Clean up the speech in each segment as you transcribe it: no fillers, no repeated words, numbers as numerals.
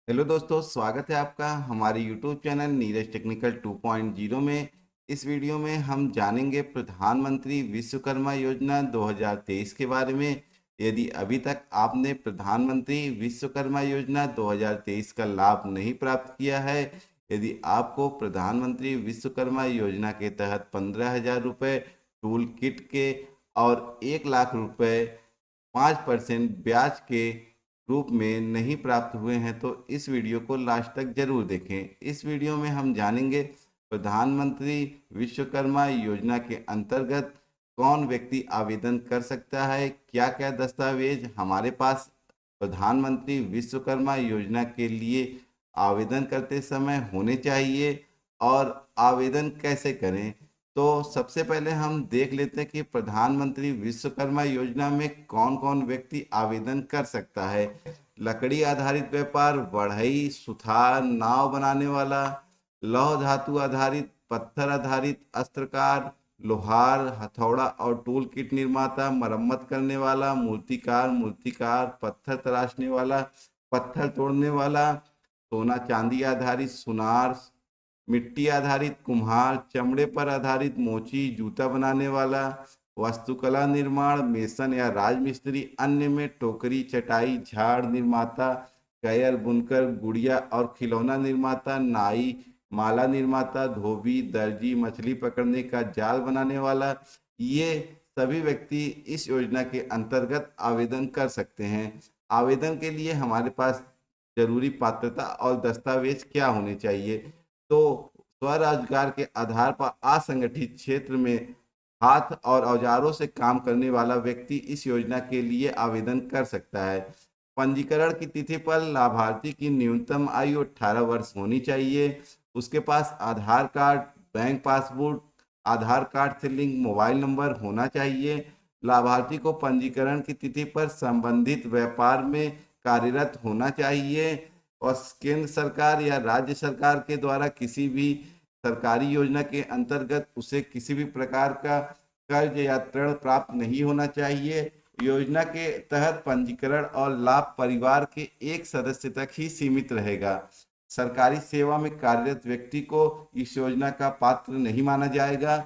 Hello दोस्तों, स्वागत है आपका हमारे YouTube चैनल नीरज टेक्निकल 2.0 में। इस वीडियो में हम जानेंगे प्रधानमंत्री विश्वकर्मा योजना 2023 के बारे में। यदि अभी तक आपने प्रधानमंत्री विश्वकर्मा योजना 2023 का लाभ नहीं प्राप्त किया है, यदि आपको प्रधानमंत्री विश्वकर्मा योजना के तहत 15,000 रुपये टूल किट के और 1 लाख रुपये 5% ब्याज के रूप में नहीं प्राप्त हुए हैं तो इस वीडियो को लास्ट तक जरूर देखें। इस वीडियो में हम जानेंगे प्रधानमंत्री विश्वकर्मा योजना के अंतर्गत कौन व्यक्ति आवेदन कर सकता है, क्या क्या दस्तावेज हमारे पास प्रधानमंत्री विश्वकर्मा योजना के लिए आवेदन करते समय होने चाहिए और आवेदन कैसे करें। तो सबसे पहले हम देख लेते हैं कि प्रधानमंत्री विश्वकर्मा योजना में कौन कौन व्यक्ति आवेदन कर सकता है। लकड़ी आधारित व्यापार, बढ़ई, सुथार, नाव बनाने वाला, लौह धातु आधारित, पत्थर आधारित, अस्त्रकार, लोहार, हथौड़ा और टूल किट निर्माता, मरम्मत करने वाला, मूर्तिकार, पत्थर तराशने वाला, पत्थर तोड़ने वाला, सोना चांदी आधारित सुनार, मिट्टी आधारित कुम्हार, चमड़े पर आधारित मोची, जूता बनाने वाला, वास्तुकला निर्माण, मेसन या राजमिस्त्री, अन्य में टोकरी, चटाई, झाड़ निर्माता, कयर, बुनकर, गुड़िया और खिलौना निर्माता, नाई, माला निर्माता, धोबी, दर्जी, मछली पकड़ने का जाल बनाने वाला, ये सभी व्यक्ति इस योजना के अंतर्गत आवेदन कर सकते हैं। आवेदन के लिए हमारे पास जरूरी पात्रता और दस्तावेज क्या होने चाहिए। तो स्वरोजगार के आधार पर असंगठित क्षेत्र में हाथ और औजारों से काम करने वाला व्यक्ति इस योजना के लिए आवेदन कर सकता है। पंजीकरण की तिथि पर लाभार्थी की न्यूनतम आयु 18 वर्ष होनी चाहिए। उसके पास आधार कार्ड, बैंक पासबुक, आधार कार्ड से लिंक मोबाइल नंबर होना चाहिए। लाभार्थी को पंजीकरण की तिथि पर संबंधित व्यापार में कार्यरत होना चाहिए और केंद्र सरकार या राज्य सरकार के द्वारा किसी भी सरकारी योजना के अंतर्गत उसे किसी भी प्रकार का कर्ज या ऋण प्राप्त नहीं होना चाहिए। योजना के तहत पंजीकरण और लाभ परिवार के एक सदस्य तक ही सीमित रहेगा। सरकारी सेवा में कार्यरत व्यक्ति को इस योजना का पात्र नहीं माना जाएगा।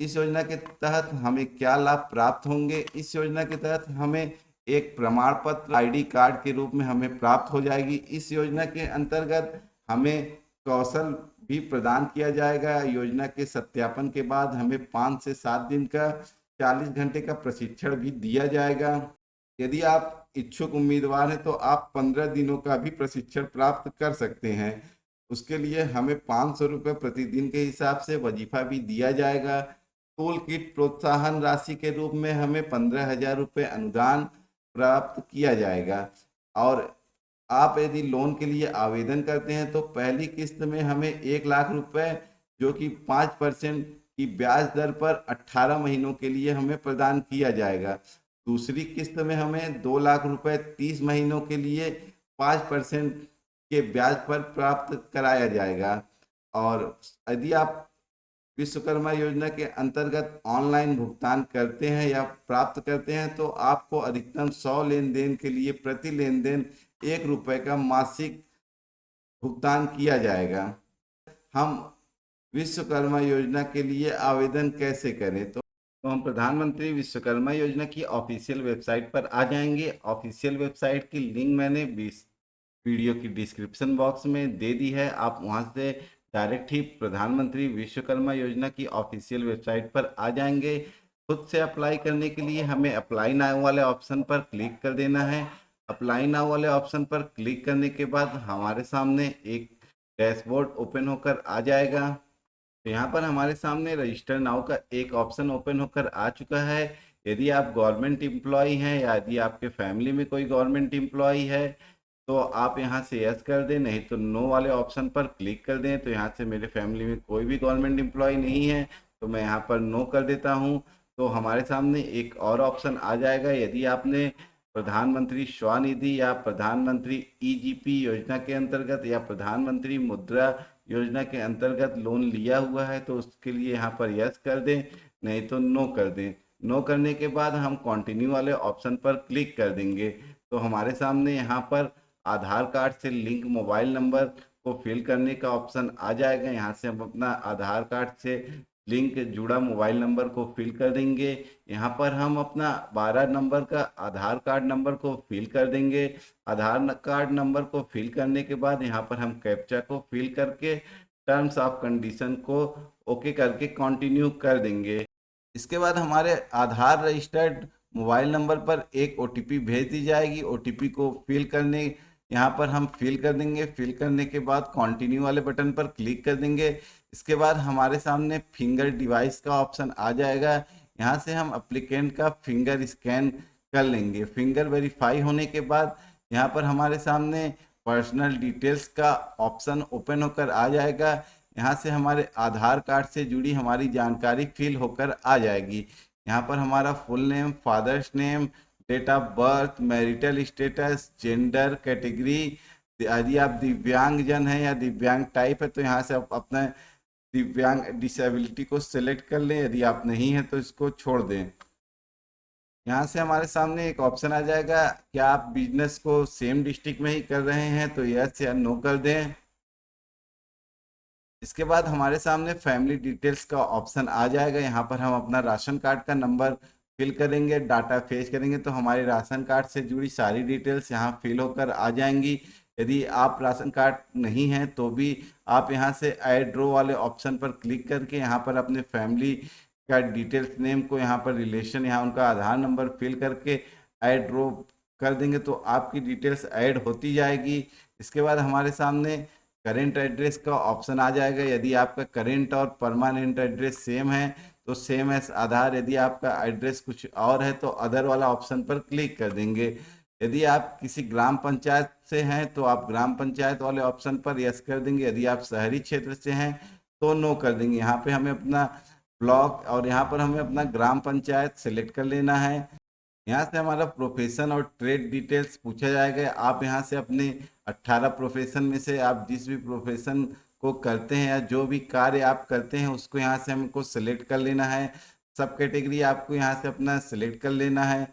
इस योजना के तहत हमें क्या लाभ प्राप्त होंगे? इस योजना के तहत हमें एक प्रमाण पत्र आईडी कार्ड के रूप में हमें प्राप्त हो जाएगी। इस योजना के अंतर्गत हमें कौशल भी प्रदान किया जाएगा। योजना के सत्यापन के बाद हमें 5 से 7 दिन का 40 घंटे का प्रशिक्षण भी दिया जाएगा। यदि आप इच्छुक उम्मीदवार हैं तो आप 15 दिनों का भी प्रशिक्षण प्राप्त कर सकते हैं। उसके लिए हमें 500 रुपये प्रतिदिन के हिसाब से वजीफा भी दिया जाएगा। टूल किट प्रोत्साहन राशि के रूप में हमें 15,000 रुपये अनुदान प्राप्त किया जाएगा। और आप यदि लोन के लिए आवेदन करते हैं तो पहली किस्त में हमें 1 लाख रुपए जो कि 5% की ब्याज दर पर 18 महीनों के लिए हमें प्रदान किया जाएगा। दूसरी किस्त में हमें 2 लाख रुपए 30 महीनों के लिए 5% के ब्याज पर प्राप्त कराया जाएगा। और यदि आप विश्वकर्मा योजना के अंतर्गत ऑनलाइन भुगतान करते हैं या प्राप्त करते हैं तो आपको अधिकतम 100 लेन देन के लिए प्रति लेन देन 1 रुपये का मासिक भुगतान किया जाएगा। हम विश्वकर्मा योजना के लिए आवेदन कैसे करें? तो हम प्रधानमंत्री विश्वकर्मा योजना की ऑफिशियल वेबसाइट पर आ जाएंगे। ऑफिशियल वेबसाइट की लिंक मैंने वीडियो की डिस्क्रिप्शन बॉक्स में दे दी है। आप वहां से डायरेक्ट ही प्रधानमंत्री विश्वकर्मा योजना की ऑफिशियल वेबसाइट पर आ जाएंगे। खुद से अप्लाई करने के लिए हमें अप्लाई नाउ वाले ऑप्शन पर क्लिक कर देना है। अप्लाई नाउ वाले ऑप्शन पर क्लिक करने के बाद हमारे सामने एक डैशबोर्ड ओपन होकर आ जाएगा। तो यहाँ पर हमारे सामने रजिस्टर नाउ का एक ऑप्शन ओपन होकर आ चुका है। यदि आप गवर्नमेंट एम्प्लॉय हैं या यदि आपके फैमिली में कोई गवर्नमेंट एम्प्लॉय है तो आप यहाँ से यस कर दें, नहीं तो नो वाले ऑप्शन पर क्लिक कर दें। तो यहाँ से मेरे फैमिली में कोई भी गवर्नमेंट एम्प्लॉय नहीं है तो मैं यहाँ पर नो कर देता हूँ। तो हमारे सामने एक और ऑप्शन आ जाएगा। यदि आपने प्रधानमंत्री स्वनिधि या प्रधानमंत्री ईजीपी योजना के अंतर्गत या प्रधानमंत्री मुद्रा योजना के अंतर्गत लोन लिया हुआ है तो उसके लिए यहाँ पर यस कर दें, नहीं तो नो कर दें। नो करने के बाद हम कंटिन्यू वाले ऑप्शन पर क्लिक कर देंगे। तो हमारे सामने यहाँ पर आधार कार्ड से लिंक मोबाइल नंबर को फिल करने का ऑप्शन आ जाएगा। यहाँ से हम अपना आधार कार्ड से लिंक जुड़ा मोबाइल नंबर को फिल कर देंगे। यहाँ पर हम अपना 12 नंबर का आधार कार्ड नंबर को फिल कर देंगे। आधार कार्ड नंबर को फिल करने के बाद यहाँ पर हम कैप्चा को फिल करके टर्म्स ऑफ कंडीशन को ओके करके कंटिन्यू कर देंगे। इसके बाद हमारे आधार रजिस्टर्ड मोबाइल नंबर पर एक ओटीपी भेज दी जाएगी। ओटीपी को फिल करने यहाँ पर हम फिल कर देंगे। फिल करने के बाद कंटिन्यू वाले बटन पर क्लिक कर देंगे। इसके बाद हमारे सामने फिंगर डिवाइस का ऑप्शन आ जाएगा। यहाँ से हम एप्लीकेंट का फिंगर स्कैन कर लेंगे। फिंगर वेरीफाई होने के बाद यहाँ पर हमारे सामने पर्सनल डिटेल्स का ऑप्शन ओपन होकर आ जाएगा। यहाँ से हमारे आधार कार्ड से जुड़ी हमारी जानकारी फिल होकर आ जाएगी। यहाँ पर हमारा full name, father's name, date of birth, marital status, gender, category, यदि आप दिव्यांग जन हैं या दिव्यांग टाइप है तो यहाँ से आप अपना दिव्यांग डिसेबिलिटी को सिलेक्ट कर लें। यदि आप नहीं हैं तो इसको छोड़ दें। यहाँ से हमारे सामने एक ऑप्शन आ जाएगा, क्या आप बिजनेस को सेम डिस्ट्रिक्ट में ही कर रहे हैं, तो यस या नो कर दें। इसके बाद हमारे सामने फैमिली डिटेल्स का ऑप्शन आ जाएगा। यहाँ पर हम अपना राशन कार्ड का नंबर फिल करेंगे, डाटा फेच करेंगे तो हमारे राशन कार्ड से जुड़ी सारी डिटेल्स यहाँ फिल होकर आ जाएंगी। यदि आप राशन कार्ड नहीं हैं तो भी आप यहाँ से ऐड रो वाले ऑप्शन पर क्लिक करके यहाँ पर अपने फैमिली का डिटेल्स नेम को यहाँ पर रिलेशन, यहाँ उनका आधार नंबर फिल करके ऐड रो कर देंगे तो आपकी डिटेल्स ऐड होती जाएगी। इसके बाद हमारे सामने करेंट एड्रेस का ऑप्शन आ जाएगा। यदि आपका करेंट और परमानेंट एड्रेस सेम है तो सेम एस आधार, यदि आपका एड्रेस कुछ और है तो अदर वाला ऑप्शन पर क्लिक कर देंगे। यदि आप किसी ग्राम पंचायत से हैं तो आप ग्राम पंचायत वाले ऑप्शन पर यस कर देंगे। यदि आप शहरी क्षेत्र से हैं तो नो कर देंगे। यहाँ पे हमें अपना ब्लॉक और यहाँ पर हमें अपना ग्राम पंचायत सेलेक्ट कर लेना है। यहाँ से हमारा प्रोफेशन और ट्रेड डिटेल्स पूछा जाएगा। आप यहाँ से अपने 18 प्रोफेशन में से आप जिस भी प्रोफेशन को करते हैं या जो भी कार्य आप करते हैं उसको यहाँ से हमको सेलेक्ट कर लेना है। सब कैटेगरी आपको यहाँ से अपना सेलेक्ट कर लेना है।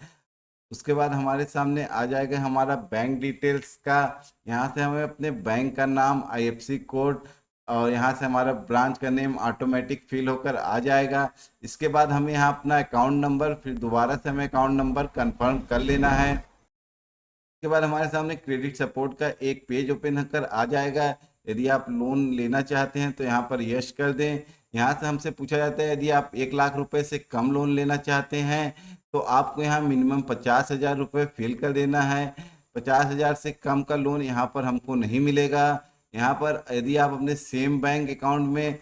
उसके बाद हमारे सामने आ जाएगा हमारा बैंक डिटेल्स का। यहाँ से हमें अपने बैंक का नाम, आईएफएससी कोड और यहाँ से हमारा ब्रांच का नेम ऑटोमेटिक फिल होकर आ जाएगा। इसके बाद हमें यहाँ अपना अकाउंट नंबर, फिर दोबारा से हमें अकाउंट नंबर कंफर्म कर लेना है। इसके बाद हमारे सामने क्रेडिट सपोर्ट का एक पेज ओपन होकर आ जाएगा। यदि आप लोन लेना चाहते हैं तो यहाँ पर यस कर दें। यहाँ से हमसे पूछा जाता है यदि आप 1 लाख रुपए से कम लोन लेना चाहते हैं तो आपको यहाँ मिनिमम 50,000 रुपये फिल कर देना है। 50,000 से कम का लोन यहाँ पर हमको नहीं मिलेगा। यहाँ पर यदि आप अपने सेम बैंक अकाउंट में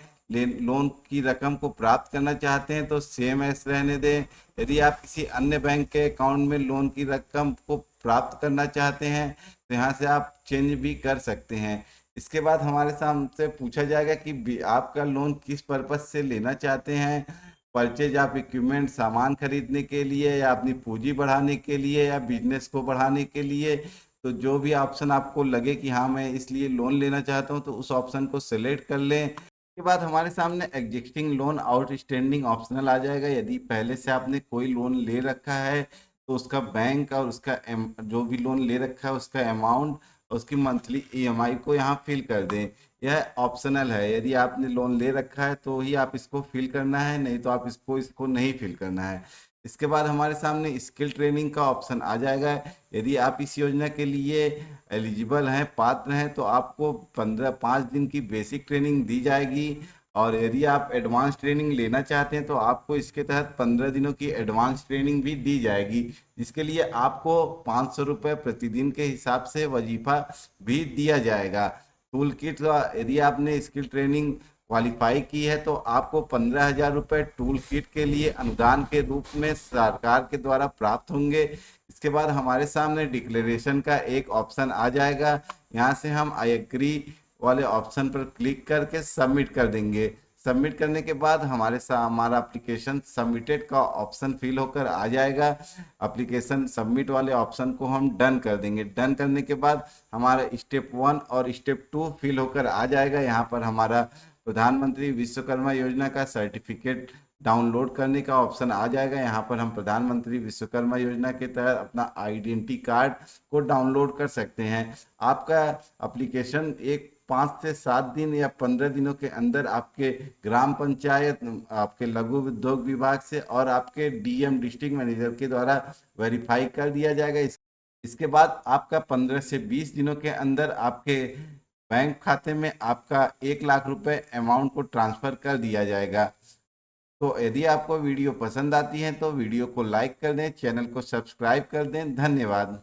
लोन की रकम को प्राप्त करना चाहते हैं तो सेम एस रहने दें। यदि आप किसी अन्य बैंक के अकाउंट में लोन की रकम को प्राप्त करना चाहते हैं तो यहाँ से आप चेंज भी कर सकते हैं। इसके बाद हमारे सामने पूछा जाएगा कि आपका लोन किस पर्पज से लेना चाहते हैं, परचेज आप इक्विपमेंट, सामान खरीदने के लिए या अपनी पूंजी बढ़ाने के लिए या बिजनेस को बढ़ाने के लिए। तो जो भी ऑप्शन आपको लगे कि हाँ मैं इसलिए लोन लेना चाहता हूँ तो उस ऑप्शन को सेलेक्ट कर लें। के बाद हमारे सामने एग्जिस्टिंग लोन आउटस्टैंडिंग ऑप्शनल आ जाएगा। यदि पहले से आपने कोई लोन ले रखा है तो उसका बैंक और उसका जो भी लोन ले रखा है उसका अमाउंट और उसकी मंथली ईएमआई को यहाँ फिल कर दें। यह ऑप्शनल है। यदि आपने लोन ले रखा है तो ही आप इसको फिल करना है, नहीं तो आप इसको नहीं फिल करना है। इसके बाद हमारे सामने स्किल ट्रेनिंग का ऑप्शन आ जाएगा। यदि आप इस योजना के लिए एलिजिबल हैं, पात्र हैं, तो आपको 5 दिन की बेसिक ट्रेनिंग दी जाएगी और यदि आप एडवांस ट्रेनिंग लेना चाहते हैं तो आपको इसके तहत 15 दिनों की एडवांस ट्रेनिंग भी दी जाएगी, जिसके लिए आपको 500 रुपये प्रतिदिन के हिसाब से वजीफा भी दिया जाएगा। टूल किट, यदि आपने स्किल ट्रेनिंग क्वालिफाई की है तो आपको 15,000 रुपये टूल किट के लिए अनुदान के रूप में सरकार के द्वारा प्राप्त होंगे। इसके बाद हमारे सामने डिक्लेरेशन का एक ऑप्शन आ जाएगा। यहाँ से हम आई एग्री वाले ऑप्शन पर क्लिक करके सबमिट कर देंगे। सबमिट करने के बाद हमारा एप्लीकेशन सबमिटेड का ऑप्शन फिल होकर आ जाएगा। एप्लीकेशन सबमिट वाले ऑप्शन को हम डन कर देंगे। डन करने के बाद हमारा स्टेप 1 और स्टेप 2 फिल होकर आ जाएगा। यहाँ पर हमारा प्रधानमंत्री विश्वकर्मा योजना का सर्टिफिकेट डाउनलोड करने का ऑप्शन आ जाएगा। यहाँ पर हम प्रधानमंत्री विश्वकर्मा योजना के तहत अपना आइडेंटिटी कार्ड को डाउनलोड कर सकते हैं। आपका एप्लीकेशन एक 5 से 7 दिन या 15 दिनों के अंदर आपके ग्राम पंचायत, आपके लघु उद्योग विभाग से और आपके डीएम डिस्ट्रिक्ट मैनेजर के द्वारा वेरीफाई कर दिया जाएगा। इसके बाद आपका 15 से 20 दिनों के अंदर आपके बैंक खाते में आपका 1 लाख रुपए अमाउंट को ट्रांसफर कर दिया जाएगा। तो यदि आपको वीडियो पसंद आती है तो वीडियो को लाइक कर दें, चैनल को सब्सक्राइब कर दें। धन्यवाद।